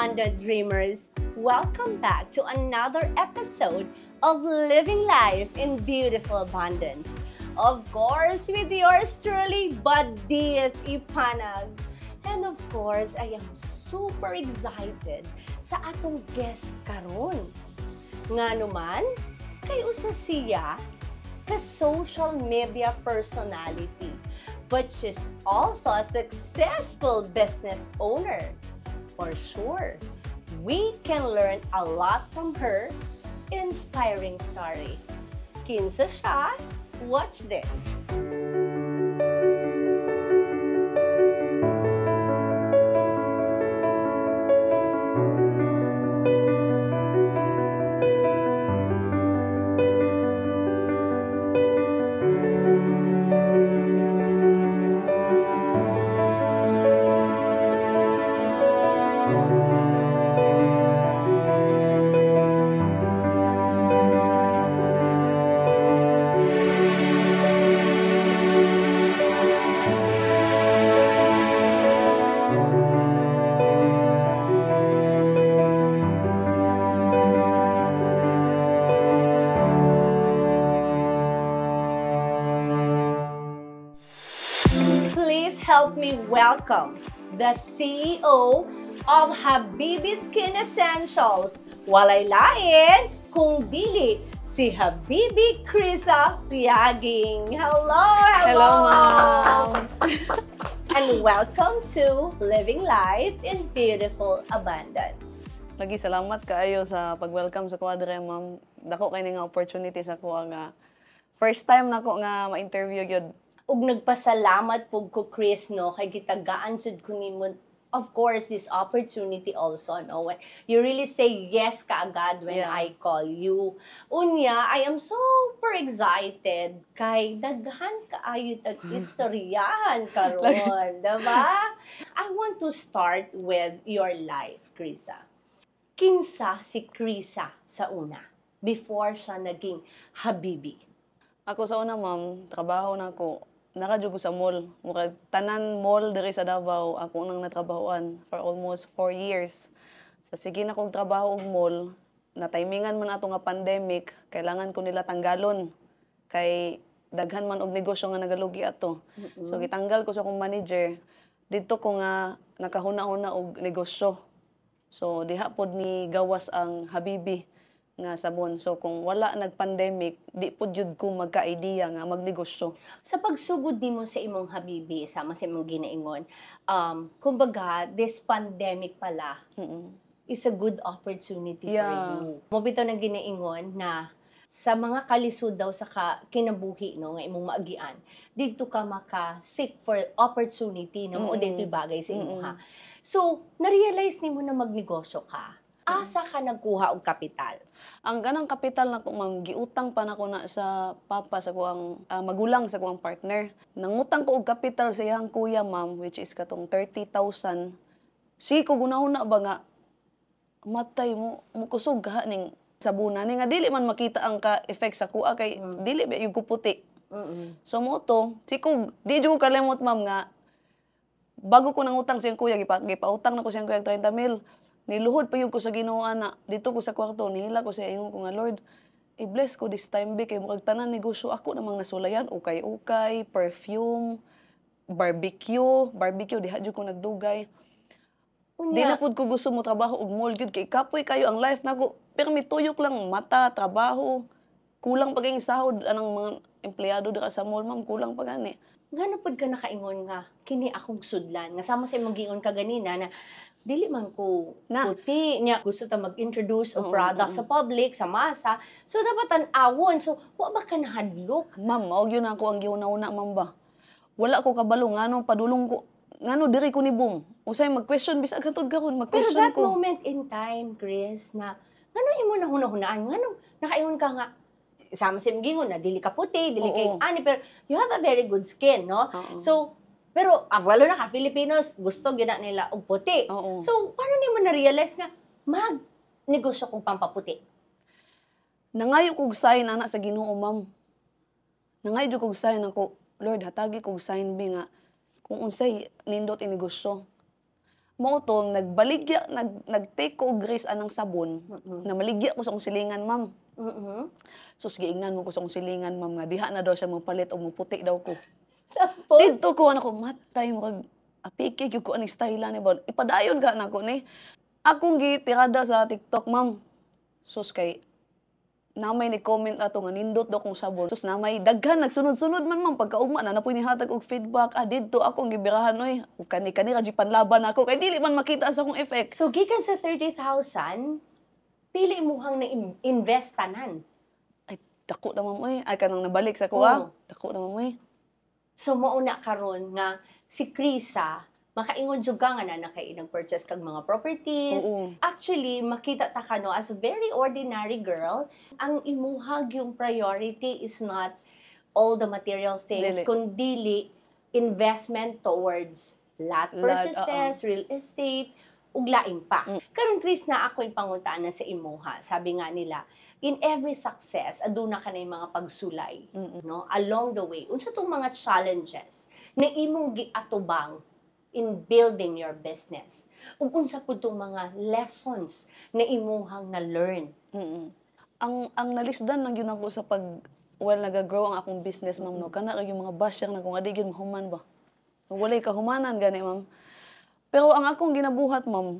abundant dreamers! Welcome back to another episode of Living Life in Beautiful Abundance. Of course, with yours truly, Badith Ipanag. And of course, I am super excited sa atong guest karon. Nga naman, kay usa siya ka social media personality, but she's also a successful business owner. For sure, we can learn a lot from her inspiring story. Kinsa siya? Watch this. Please help me welcome the CEO of Habibi Skin Essentials. Walay lain kung dili si Habibi Krisa Piaging. Hello, Hello, ma'am. And welcome to Living Life in Beautiful Abundance. Lagi salamat kaayo sa pag-welcome sa Quadre, ma'am. Dako kay nga opportunity sa kuha nga first time nako nga ma-interview gyud. Ug nagpasalamat pug ko Chris no kay gitagaan jud ko nimo, of course, this opportunity also, no? When you really say yes kaagad when Yeah. I call you. Unya, I am super excited kay daghan kaayo tag istoryahan karon, diba? I want to start with your life, Krisa. Kinsa si Krisa sa una before siya naging Habibi? Ako sa una, ma'am, trabaho na ako. Nakadyo ko sa mall. Murag tanan mall diri sa Davao. Ako nang natrabahoan for almost 4 years. Sa sige na kong trabaho og mall, na-timingan man ato nga pandemic, kailangan ko nila tanggalon. Kay daghan man og negosyo nga nagalugi ato. So gitanggal ko sa akong manager. Dito ko nga nakahuna-huna og negosyo. So diha pod ni gawas ang Habibi nga sabon. So kung wala nag-pandemic, di pod jud ko magka-idea nga magnegosyo. Sa pagsugod nimo sa imong Habibi, sama sa imong ginaingon, kumbaga, this pandemic pala is a good opportunity for Yeah. you. Mobito na ginaingon na sa mga kalisod daw sa kinabuhi no nga imong maagian, didto ka maka-seek for opportunity na mo dito bagay sa imo ha. So, na-realize nimo na magnegosyo ka. Asa ka nagkuha og kapital? Ang ganang kapital na ko, ma'am, giutang pa na ko na sa papa sa kuang magulang sa kuang partner. Nangutang ko og kapital sa iyang kuya, ma'am, which is katong 30,000. Si ko gunahuna ba nga matay mo kusog ha ning sabunan ni nga dili man makita ang ka-effect sa kuha kay dili ba yung kuputi. So mo to, si ko di jud ko kalimot, ma'am, nga bago ko nangutang sa iyang kuya, gipautang na ko sa iyang kuya 30 mil. Niluhod pa yun ko sa Ginoo ana. Dito ko sa kwarto, nihila ko sa ingon ko nga, Lord, i-bless ko this time be kay murag tanan negosyo ako namang nasulayan, ukay-ukay, perfume, barbecue diha jud ko nagdugay. Di na pud ko gusto mo trabaho og mall gyud kay kapoy kayo ang life nako. Pero mituyok lang mata, trabaho, kulang pa kay sahod anang mga empleyado dira sa mall, ma'am, kulang pa gani. Ngano pud ka nakaingon nga kini akong sudlan nga sama sa imong giingon ka ganina na dili man ko Na. puti niya gusto ta mag-introduce og product sa public sa masa, so dapat tan-awon, so wa ba ka nahadlok? Ma'am, mao gyud ako ang giuna-una, ma'am ba. Wala ko kabalo ngano padulong ko ngano diri ko ni boom. Usay mag-question bisag hantod karon Pero mag-question that ko. moment in time, Chris, na ngano imo na hunahunaan, ngano nakaingon ka nga sama sa imong giingon na dili ka puti, dili kay Oo. ani, pero you have a very good skin, no? Oo. So pero walo na ka Filipinos, gusto gyud na nila og puti. Oo. So paano nimo na-realize nga negosyo kong pampaputi? Nangayo kog sign ana sa Ginoo, ma'am. Nangayo kog sign ako, Lord, hatagi kog sign bi nga kung unsay nindot inegosyo. Mao to nagbaligya nag-take ko og grease anang sabon na maligya ko sa akong silingan, ma'am. Sus giingnan mo ko sa akong silingan, ma'am, nga diha na daw siya mapalit og muputi daw ko. Tapos, Dito ko ko matay mo kag apike gyud ko ani style ni ba. Ipadayon ka nako ni. Akong gitirada sa TikTok, ma'am. Sus kay namay ni comment ato nga nindot daw kong sabon. Sus namay daghan nagsunod-sunod man, ma'am, pagkaugma na napoy nihatag og feedback. Didto akong gibirahan oy. Kani ra di panlaban ako kay dili man makita sa akong effect. so gikan sa 30,000, pili mo hang na-invest tanan. Ay dako na, ma'am, oy. Ay kanang nabalik sa kuha. Oo. Dako na, ma'am, oy. So mauna karon nga si Krisa makaingon jud ka nga na kay nag-purchase kag mga properties. Oo. Actually, makita ta kano as a very ordinary girl, ang imuhag yung priority is not all the material things, Dili. kundili investment towards lot purchases, real estate, ug laing pa. Karon Chris na ako'y pangutana sa imuha. Sabi nga nila, in every success, aduna ka na yung mga pagsulay, no? Along the way. Unsa tong mga challenges na imong giatubang in building your business? Ug unsa pud tong mga lessons na imuhang na-learn? Ang nalisdan lang yun ako sa nagagrow ang akong business, ma'am, no. Kana kay yung mga basyang na kung adi gyud mahuman ba. Walay kahumanan gani, ma'am. Pero ang akong ginabuhat, ma'am,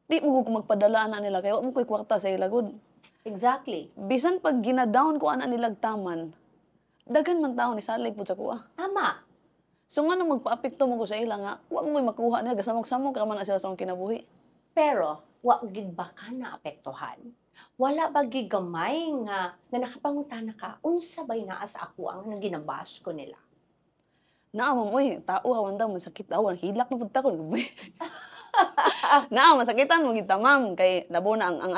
di mo ko magpadala ana nila kay wa mo koy kwarta sa ila gud. Exactly. Bisan pag gina-down ko ana nilag taman, daghan man tawo ni salig pud sa kuha. Tama. So nga nung magpa-apekto mo ko sa ila nga, wa mo makuha niya, gasamok-samok raman na sila sa akong kinabuhi. Pero wa gid ba ka naapektuhan? Wala ba gid gamay nga nakapangutana ka unsa bay naa sa ako ang ginabash ko nila? Naa, ma'am, uy, tao hawan daw masakit daw, hilak na pud ta ko. Naa, masakitan mo kita, ma'am, kay labo na ang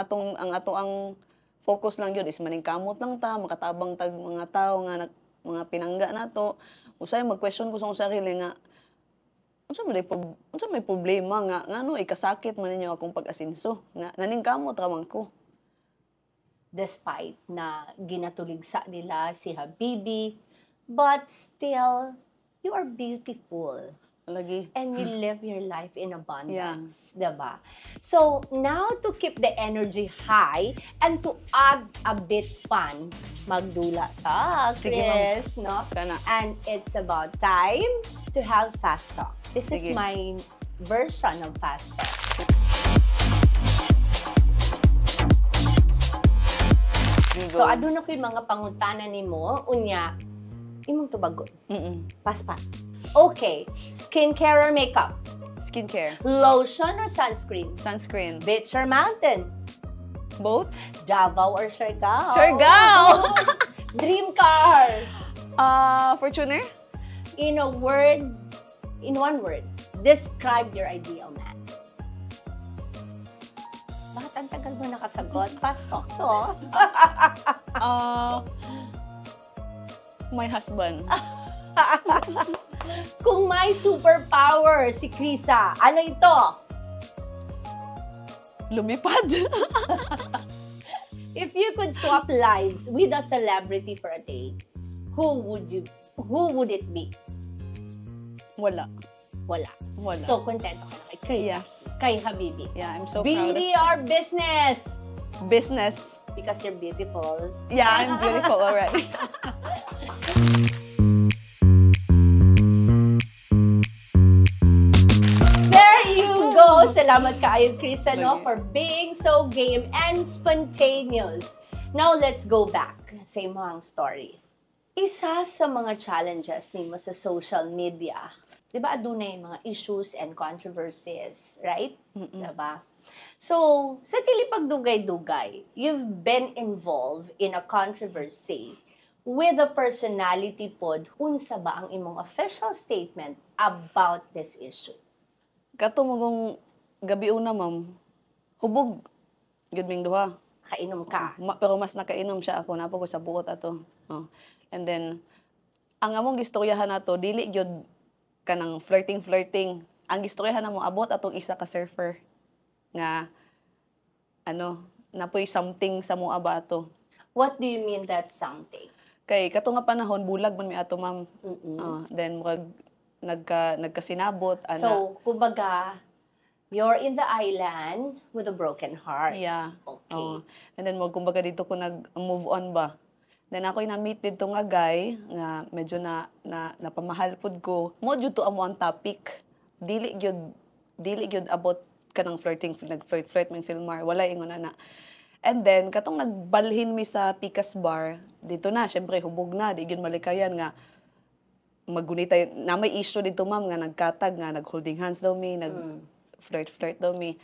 ato ang focus lang yun is maningkamot lang ta, makatabang tag mga tao nga mga pinangga nato. Usay mag-question ko sa akong sarili nga unsa may problema nga ngano ikasakit man ninyo akong pag-asinso nga naningkamot ra man ko. Despite na ginatuligsa nila si Habibi, but still, you are beautiful. Lagi. And you live your life in abundance, diba? So, now to keep the energy high and to add a bit fun, magdula ta, Sige, Chris, no? Kana. And it's about time to have fast talk. This is Sige. my version of fast talk. So, aduna ko'y mga pangutana nimo, unya, imong tubagon. Pas-pas. Okay, skincare or makeup? Skincare. Lotion or sunscreen? Sunscreen. Beach or mountain? Both? Davao or Siargao? Siargao! Dream car? Fortuner? In one word, describe your ideal man. Bakit ang tagal mo nakasagot? Fast talk to. My husband. Kung may superpower si Krisa, ano ito? Lumipad. If you could swap lives with a celebrity for a day, who would it be? Wala. Wala. Wala. So, kontento ka na kay Chris. Yes. Kay Habibi. Yeah, I'm so proud Beauty of or business? business. Because you're beautiful. Yeah, I'm beautiful already. There you go! Salamat kaayo, Chris, no, Lagi. for being so game and spontaneous. Now, let's go back sa imong story. Isa sa mga challenges nimo sa social media, di ba, adunay mga issues and controversies, right? Di ba? So, sa tilipagdugay-dugay, you've been involved in a controversy with a personality pod. Unsa ba ang imong official statement about this issue? Kato mo kung gabi una, ma'am, hubog. Good ming duha. Kainom ka. Pero mas nakainom siya ako. Napo ko sa buot ato. Oh. And then, ang among gistoryahan nato, dili gyud kanang flirting. Ang gistoryahan namo abot atong isa ka surfer nga napoy something sa mua ba ato. What do you mean that's something? Kay kato nga panahon bulag man mi ato, ma'am. Mm-mm. Then murag nagkasinabot ana. So, kumbaga, You're in the island with a broken heart. Yeah. Okay. Oo. And then, kumbaga dito ko nag-move on ba. Then ako'y na-meet dito nga guy, nga medyo napamahal pud ko. Mo jud to amo ang topic. Dili gyud about kanang flirting, nag-flirt ming filmar. Wala ingon na. And then, katong nagbalhin mi sa Picas Bar, dito na, syempre, hubog na, di gyud malikayan nga, magunitay, na may issue dito ma'am, nga nagkatag, nga nag-holding hands daw mi, nag-flirt daw mi.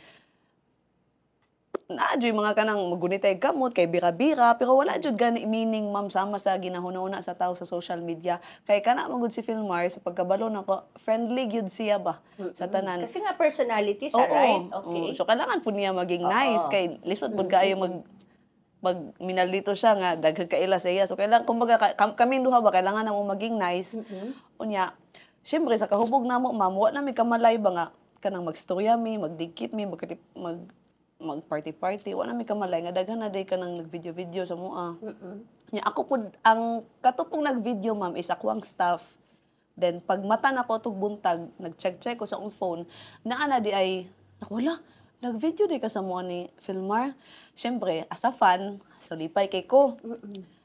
Naadyo'y mga kanang magunitay gamot, kay bira-bira, pero wala jud gani meaning ma'am sama sa ginahuna-una sa tao sa social media. Kay kana magud si Filmar, sa pagkabalo nako, friendly gyud siya ba, sa tanan. Kasi nga personality siya, Oo, right? Okay. oo. So, kailangan po niya maging nice. Kay lisod po kayo minal dito siya nga, daghan kaila sa iya. So, kailangan, kumbaga, kami duha ba, kailangan na mo maging nice. Unya, syempre, sa kahubog na mo, ma'am, wala mi kamalay ba nga, kanang magstorya mi, magdikit mi, mag-party-party, wala mi kamalay, nga daghan na day ka nang nag-video-video sa mua. Nya, ako po, ang katupong nag-video, ma'am, is ako ang staff. Then, pag mata na ko itong buntag, nag-check ko sa akong phone, naana di ay, wala, nag-video di ka sa mga ni Filmar. Siyempre, as a fan, so lipay kay ko.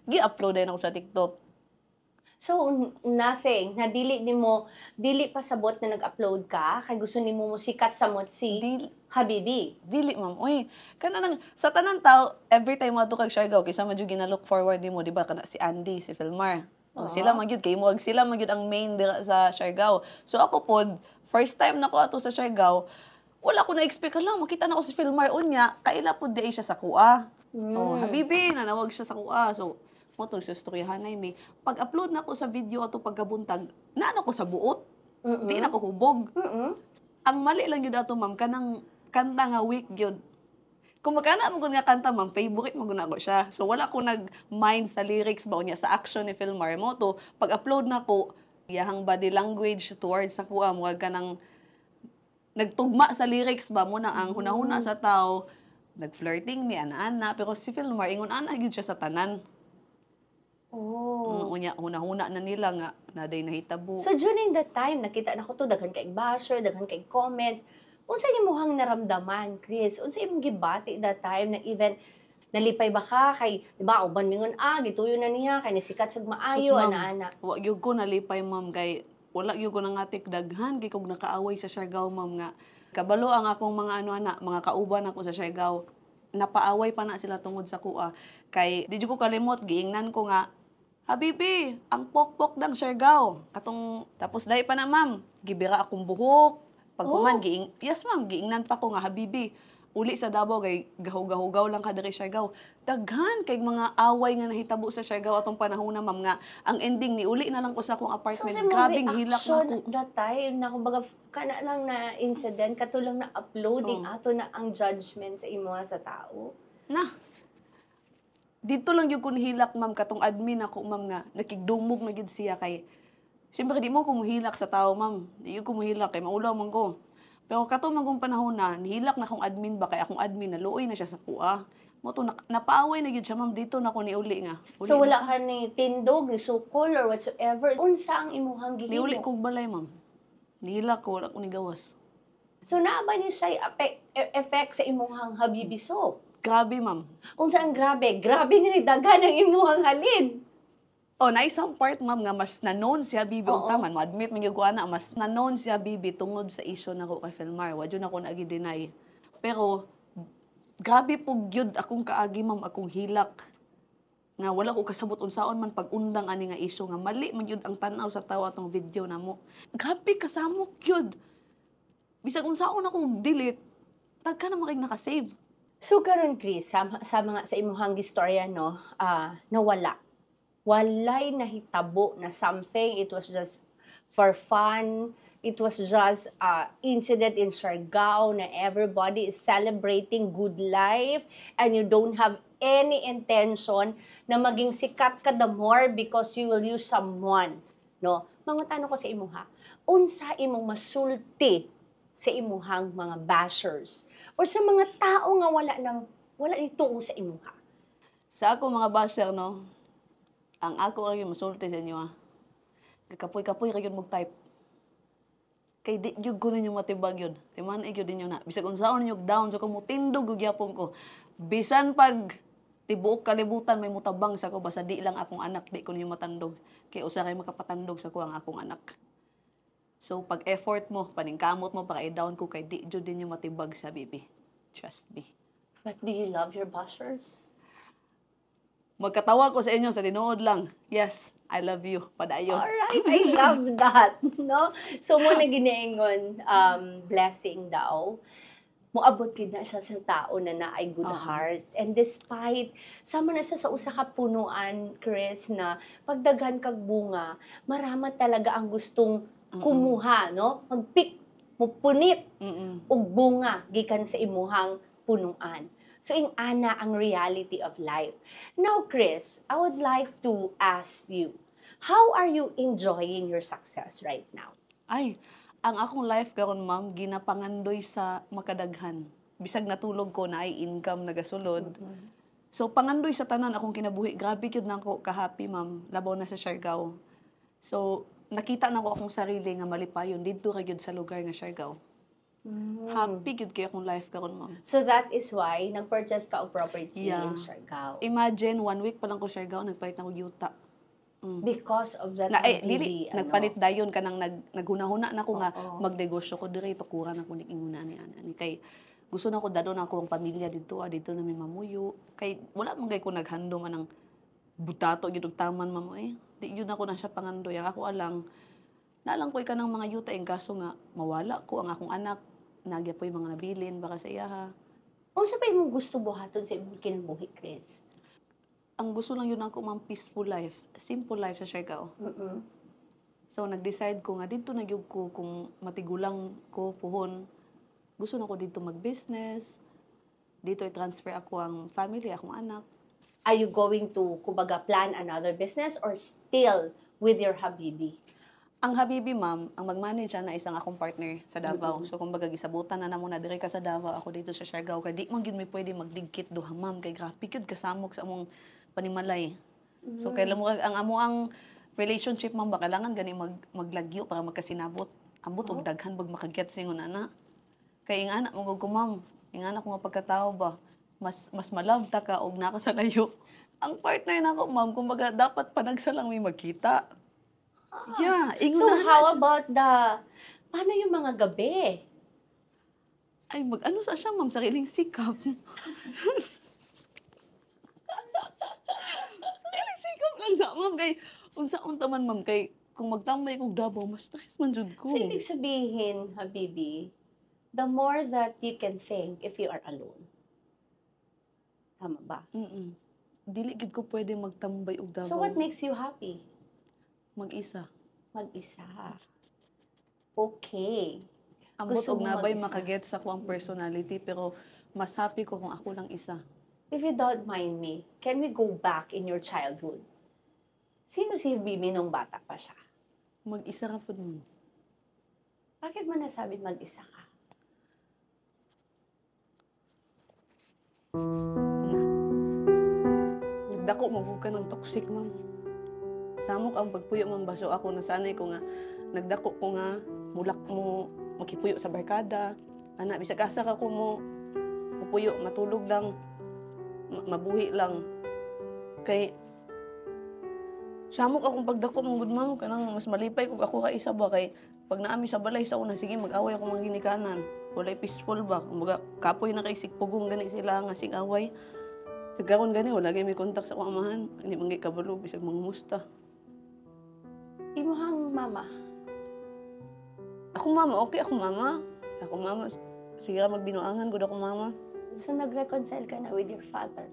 Gi-upload din ako sa TikTok. So, nothing. Na dili pa sabot na nag-upload ka, kay gusto nimo mo sikat sa mot si Habibi. Dili, ma'am. Uy, sa tanan tao, every time mo ito kag Siargao, kaysa madyo gina-look forward mo, di ba, kana si Andy, si Filmar. Sila magyud kay mo, sila magyud ang main dira sa Siargao. So ako pod, first time na ko ato sa Siargao, wala ko na-expect lang, makita na ko si Filmar unya, kaila pod di siya sa kuha. Habibi, nanawag siya sa kuha. So, mo to siya storyahan na may. Pag-upload na ko sa video ato pagkabuntag, naano ko sa buot. Di na ko hubog. Ang mali lang yun ato, ma'am, kanang kanta nga weak yun. Kung magkana mo nga kanta, ma'am, favorite mo guna ko siya. So, wala ko nag-mind sa lyrics ba niya, sa action ni Filmar mo to. Pag-upload na ko, iyahang body language towards sa kuha, mga kanang nagtugma sa lyrics ba mo na ang hunahuna sa tao, nag-flirting mi, ana-ana, pero si Filmar, ingon ana gyud siya sa tanan. Unya, hunahuna na nila nga, naday nahitabo. So, during that time, nakita na ko to, daghan kay basher, daghan kay comments. Unsa imong naramdaman, Chris? Unsa imong gibati that time na even nalipay ba ka kay, di ba, uban mingon gituyo na niya kay nisikat siya maayo, ana-ana. Wa gyud ko nalipay, ma'am, kay wala gyud ko nangatik daghan kay kog nakaaway sa Siargao, ma'am, nga kabalo ang akong mga mga kauban ako sa Siargao. Napaaway pa na sila tungod sa kuha. Kay di ko kalimot, giingnan ko nga, Habibi, ang pokpok ng Siargao. Tapos dahil pa na, ma'am, gibira akong buhok. Pag kuman, yes ma'am, giingnan pa ko nga, Habibi, uli sa Davao, kay gahugaw lang ka dari Siargao. Daghan, kay mga away nga nahitabo sa Siargao atong panahon na, ma'am, nga, ang ending, ni uli na lang ko sa akong apartment. So, Grabing hilak na ko. that time, na kumbaga, kana lang na incident, katulong na uploading, ato na ang judgment sa imo sa tao. Dito lang yung kunhilak, ma'am, katong admin ako, ma'am, nga, nakigdumog na gid siya kay, siyempre, di mo kumuhilak sa tao, ma'am. Di yung kumuhilak, kay maulaw man ko. Pero katong magong panahon na, nihilak na akong admin ba, kay akong admin, naluoy na siya sa kuha. Mo to, napaaway na gid siya, ma'am, dito na ko ni uli nga. So, wala ka ni tindog, ni sukol, or whatsoever. Unsa ang imuhang gihimo? Niuli kong balay, ma'am. Nihilak ko, wala ko ni gawas. So, naaba ni siya effect sa imuhang Habibi soap? Grabe, ma'am. Kung saan grabe nga ni dagan ang imuhang halin. Na isang part, ma'am, nga mas na-known si Habibi, o taman, ma-admit mo yung na, mas na-known si Habibi tungod sa issue na ko kay Filmar. Wadyo na ko nag-deny. Pero, grabe po gyud akong kaagi, ma'am, akong hilak. Nga wala ko kasabot unsaon man pag-undang ani nga issue, nga mali man gyud ang tanaw sa tawo atong video na mo. Grabe kasamok gyud. Bisag unsaon ako delete, tagka na makig naka-save. So karon, Chris, sa imuhang gistorya, no, nawala. Walay nahitabo na something, it was just for fun, it was just incident in Siargao na everybody is celebrating good life and you don't have any intention na maging sikat ka the more because you will use someone, no? Mangutan ko sa imuha, unsa imong masulti sa imuhang mga bashers or sa mga tao nga wala ni tuo sa imuha? Sa ako mga basher, no, ang ako ang yung masulti sa inyo, kakapoy-kapoy kayo mag-type. Kay di gyud ko ninyo matibag yun. Timan gyud ninyo na. Bisag unsaon ninyo down so kumutindog og gyapon ko. Bisan pag tibuok kalibutan may mutabang sa ko basta di lang akong anak di ko ninyo matandog. Kay usa kay makapatandog sa ko ang akong anak. So pag effort mo, paningkamot mo para i-down ko kay di jud ninyo matibag sa bibi. Trust me. But do you love your bashers? Magkatawa ko sa inyo sa tinuod lang. Yes, I love you. Padayon. Alright, I love that. No? So, mo na ginaingon, blessing daw, moabot gid na siya sa tao na naay good heart. And despite, sama na siya sa usa ka punuan, Chris, na pagdaghan kag bunga, marama talaga ang gustong kumuha, no? Magpick, mupunit, og bunga, gikan sa imuhang punuan. So, ing ana ang reality of life. Now, Chris, I would like to ask you, how are you enjoying your success right now? Ay, ang akong life karon ma'am, ginapangandoy sa makadaghan. Bisag natulog ko na ay income nagasulod. So, pangandoy sa tanan akong kinabuhi. Grabe yun na ako ka-happy ma'am. Labaw na sa Siargao. So, nakita na ko akong sarili nga malipayon. Dito ra gyud sa lugar nga Siargao. Happy gyud kay akong life karon ma'am. So that is why nag-purchase ka og property Yeah. in Siargao. Imagine, 1 week pa lang ko Siargao, nagpalit na ko yuta. Because of that Na, MTV, nagpalit dayon ka nang naghuna-huna na ko nga Oo. magnegosyo ko dire tukuran ako ning inguna ni ana. Ni kay gusto na ko dadon ako ang pamilya dito, dito na may mamuyo. Kay wala man kay ko naghandom anang butato gyud og taman mamo eh. Di yun ako na siya pangandoy. Ang ako alang nalang ko ka ng mga yuta ing kaso nga mawala ko ang akong anak. Nagya po yung mga nabilin baka sa iya ha. Unsa pa imong gusto buhaton sa imong kinabuhi, Chris? Ang gusto lang yun ako mang peaceful life, simple life sa Siargao. So nag-decide ko nga dito nagyug ko kung matigulang ko puhon. Gusto na ko dito mag-business. Dito i-transfer ako ang family, akong anak. Are you going to, kumbaga, plan another business or still with your habibi? Ang habibi ma'am, ang mag-manage siya na isang akong partner sa Davao. So kumbaga gisabutan na namo na dire ka sa Davao, ako dito sa Siargao. Kay di man gyud mi pwede magdigkit duha ma'am kay grabe gyud kasamok sa among panimalay. So kailan mo ang amo ang relationship ma'am ba kailangan gani maglagyo para magkasinabot. Ambot og daghan bag makaget singon ana. Kay ing anak mo ko ma'am, ing anak ko nga pagkatao ba mas malove ta ka og naka sa layo. Ang partner nako ma'am kumbaga dapat panagsalang may magkita. Yeah, ingon So na how about paano yung mga gabi? ay mag-ano sa siya ma'am, sariling sikap. Sariling sikap lang sa ma'am kay unsaon taman ma'am kay kung magtambay kog Davao mas stress man jud ko. So ibig sabihin, habibi, the more that you can think if you are alone. Tama ba? Dili gid ko pwede magtambay og Davao. So what makes you happy? Mag-isa. Mag-isa. Okay. Ambot Gusto og mo nabay mag-isa? makaget sa ko ang personality pero mas happy ko kung ako lang isa. If you don't mind me, can we go back in your childhood? Sino si Bibi nung bata pa siya? Mag-isa ra pud mo. Bakit mo nasabi mag-isa ka? Nagdako mo ka ng toxic ma'am. Samok ang pagpuyo ma'am baso ako nasanay ko nga nagdako ko nga mulak mo makipuyo sa barkada. Ana bisag asa ka ko mo pupuyo matulog lang mabuhi lang. Kay samok akong pagdako mong good ma'am kanang mas malipay kung ako ka isa ba kay pag naami sa balay sa una sige mag-away ako mga ginikanan. Walay peaceful ba? Kumbaga kapoy na kay sikpugong gani sila nga sig-away. Sa karon gani wala gyud may kontak sa akong amahan. Hindi man gyud kabalo bisag mangumusta. Imuhang mama. Ako mama, okay ako mama. Ako mama, sige ra magbinuangan gud ako mama. So nag-reconcile ka na with your father?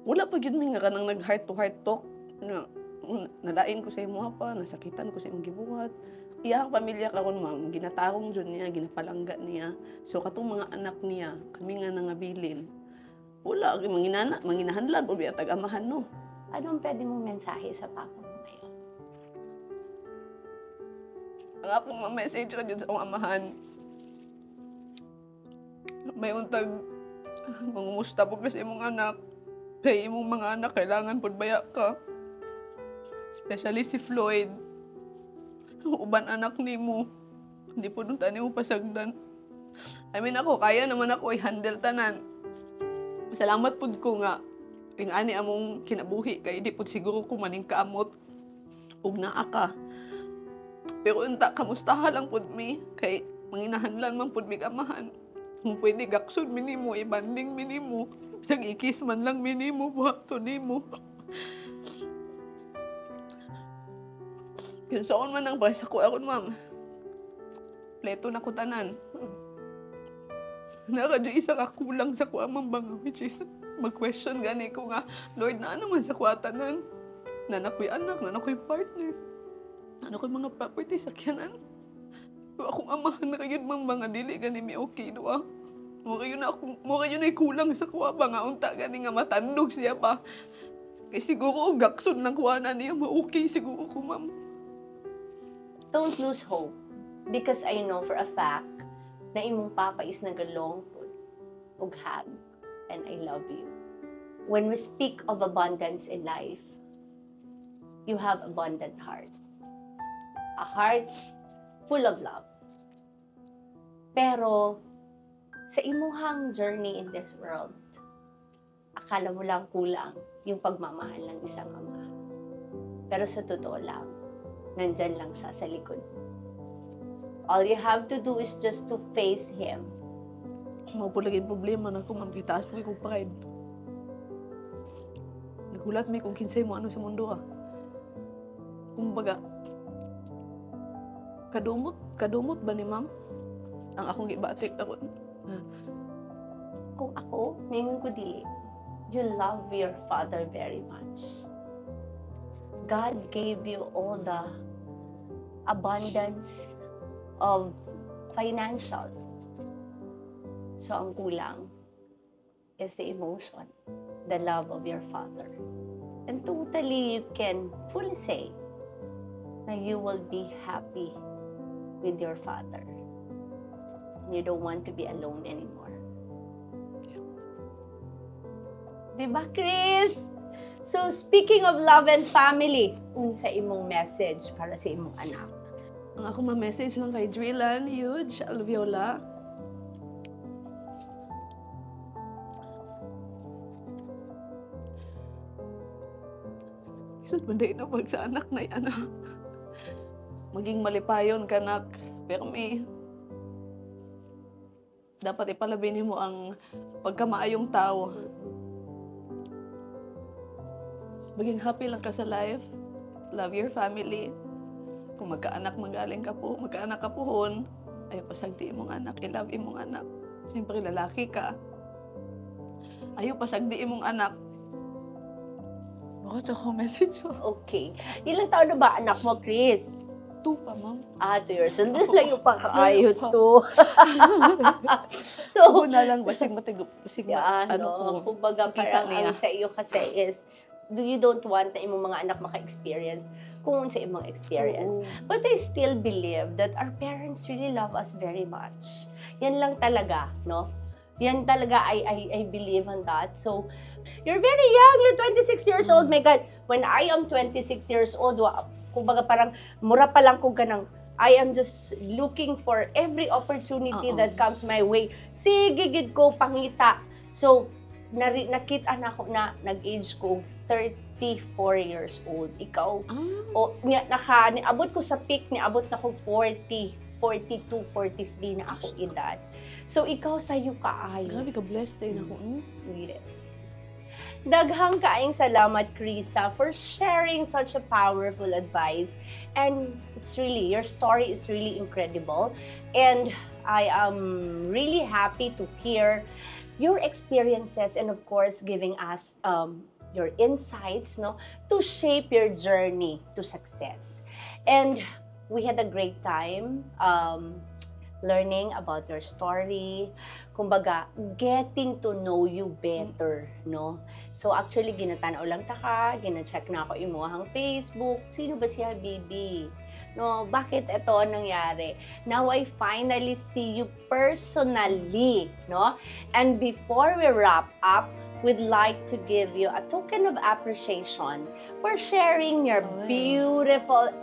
Wala pa gyud mi nga kanang nag heart to heart talk na nalain ko sa imo pa, nasakitan ko sa imong gibuhat. Iyang pamilya karon ma'am, ginatarong jud niya, ginapalangga niya. So katong mga anak niya, kami nga nangabilin. Wala gyud manginahanlan o biya tag-amahan no. Anong pwede mong mensahe sa papa mo ngayon? Ang akong message ka dyan sa akong amahan. May untag, mangumusta po kasi imong anak. Kay imong mga anak, kailangan po baya ka. Especially si Floyd. Uban anak ni mo. Hindi po nung tani mo pasagdan. I mean ako, kaya naman ako i-handle tanan. Salamat po ko nga. Ing ani among kinabuhi kay di po siguro ko maning kaamot ug naa ka. Pero unta kamustaha lang pud mi kay manginahanglan man pud mig amahan. Kung pwede gaksod minimo ibanding minimo. Bisag ikis man lang minimo buhato nimo. Kung saan man ang basa ko aron ma'am. Pleto na ko tanan. Nakadyo isa ka kulang sa kuha mambanga, which is mag-question gani ko nga, Lord, na naman sa kuwatanan? Nanak ko'y anak, nanak ko'y partner, nanak ko'y mga property sa kyanan. Pero akong amahan na kayo mambanga, dili gani mi okay, doa. Mo kayo na kulang sa kuha ba nga, unta gani nga matandog siya pa. Kaya siguro, gakson lang kuha na niya, ma-okay siguro ko, ma'am. Don't lose hope. Because I know for a fact na imong papa is nagalong ug hag, and I love you. When we speak of abundance in life, you have abundant heart. A heart full of love. Pero sa imuhang journey in this world, akala mo lang kulang yung pagmamahal ng isang ama. Pero sa totoo lang, nandyan lang siya sa likod. All you have to do is just to face Him. Mga po lagi problema na kung mamkitaas po ikong pride. Nagulat mi kung kinsay mo ano sa mundo Kumbaga, kadumot ba ni ma'am? Ang akong gibatik ako. Kung ako, mingon ko dili, you love your father very much. God gave you all the abundance of financial. So, ang kulang is the emotion, the love of your father. And totally, you can fully say na you will be happy with your father. You don't want to be alone anymore. Diba, Chris? So, speaking of love and family, unsa imong message para sa imong anak? Ang ako ma-message lang kay Drillan, huge, Alviola. Isod banday na pag sa anak na yan. Maging malipayon ka, nak. Pero may dapat ipalabinin mo ang pagkamaayong tao. Maging happy lang ka sa life. Love your family. Kung magkaanak magkaanak ka pohon, ayaw pasagdi imong anak, i-love imong anak. Siyempre, lalaki ka. Ayaw pasagdi imong anak. Bakit ako message mo? Okay. Ilang taon na ba anak mo, Chris? 2 pa, ma'am. 2 years old. Lang yung pagkaayo to. So, Ako na lang, basig kumbaga parang ang sa iyo kasi is, you don't want na imong mga anak maka-experience kung sa imong experience. But I still believe that our parents really love us very much. Yan lang talaga, no? Yan talaga, I believe on that. So, you're very young. You're 26 years old. My God, when I am 26 years old, kumbaga parang mura pa lang ko ganang, I am just looking for every opportunity that comes my way. Sige, gid ko pangita. So, nakita na ako na nag-age ko 34 years old. Ikaw, niabot ko sa peak, niabot na ko 40, 42, 43 na ako edad. So, ikaw sa'yo kaayo. Grabe ka, blessed din ako. Yes. Daghang kaayong salamat, Krisa, for sharing such a powerful advice. And it's really, your story is really incredible. And I am really happy to hear your experiences and of course giving us your insights, no, to shape your journey to success. And we had a great time learning about your story, kumbaga getting to know you better, no. So actually ginatanaw lang ta ka, gina-check na ako imuhang Facebook, sino ba siya, baby? No, bakit ito nangyari? Now I finally see you personally, no? And before we wrap up, we'd like to give you a token of appreciation for sharing your beautiful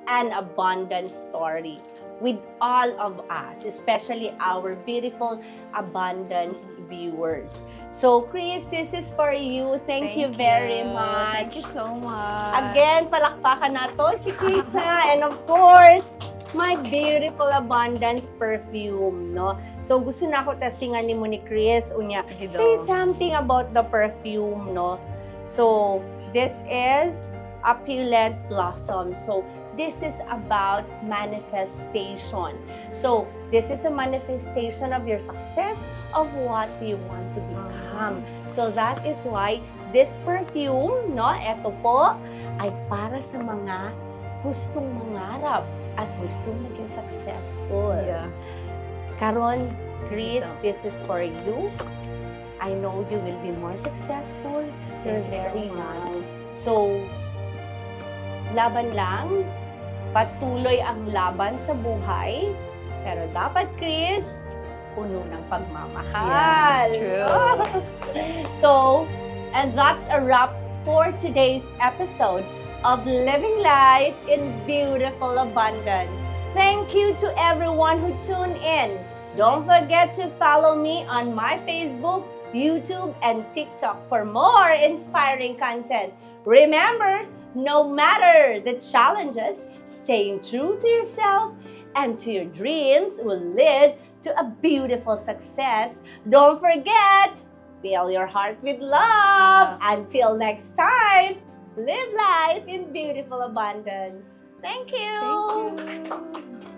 and abundant story. with all of us, especially our beautiful abundance viewers. So, Chris, this is for you. Thank you very much. Thank you so much. Again, palakpakan na to si Krisa. And of course, my beautiful abundance perfume, no? So, gusto na ako testingan ni mo ni Chris. Unya, Sige say daw. something about the perfume, no? So, this is Opulent Blossom. So, this is about manifestation. So, this is a manifestation of your success, of what you want to become. So, that is why this perfume, no, eto po, ay para sa mga gustong mangarap at gustong maging successful. Yeah. Karon, Chris, Ito. this is for you. I know you will be more successful. You're Thank you so very much. young. So, laban lang. Patuloy ang laban sa buhay. Pero dapat, Chris, puno ng pagmamahal. Yeah, true. So, and that's a wrap for today's episode of Living Life in Beautiful Abundance. Thank you to everyone who tuned in. Don't forget to follow me on my Facebook, YouTube, and TikTok for more inspiring content. Remember, no matter the challenges, staying true to yourself and to your dreams will lead to a beautiful success. Don't forget, fill your heart with love. Until next time, live life in beautiful abundance. Thank you. Thank you.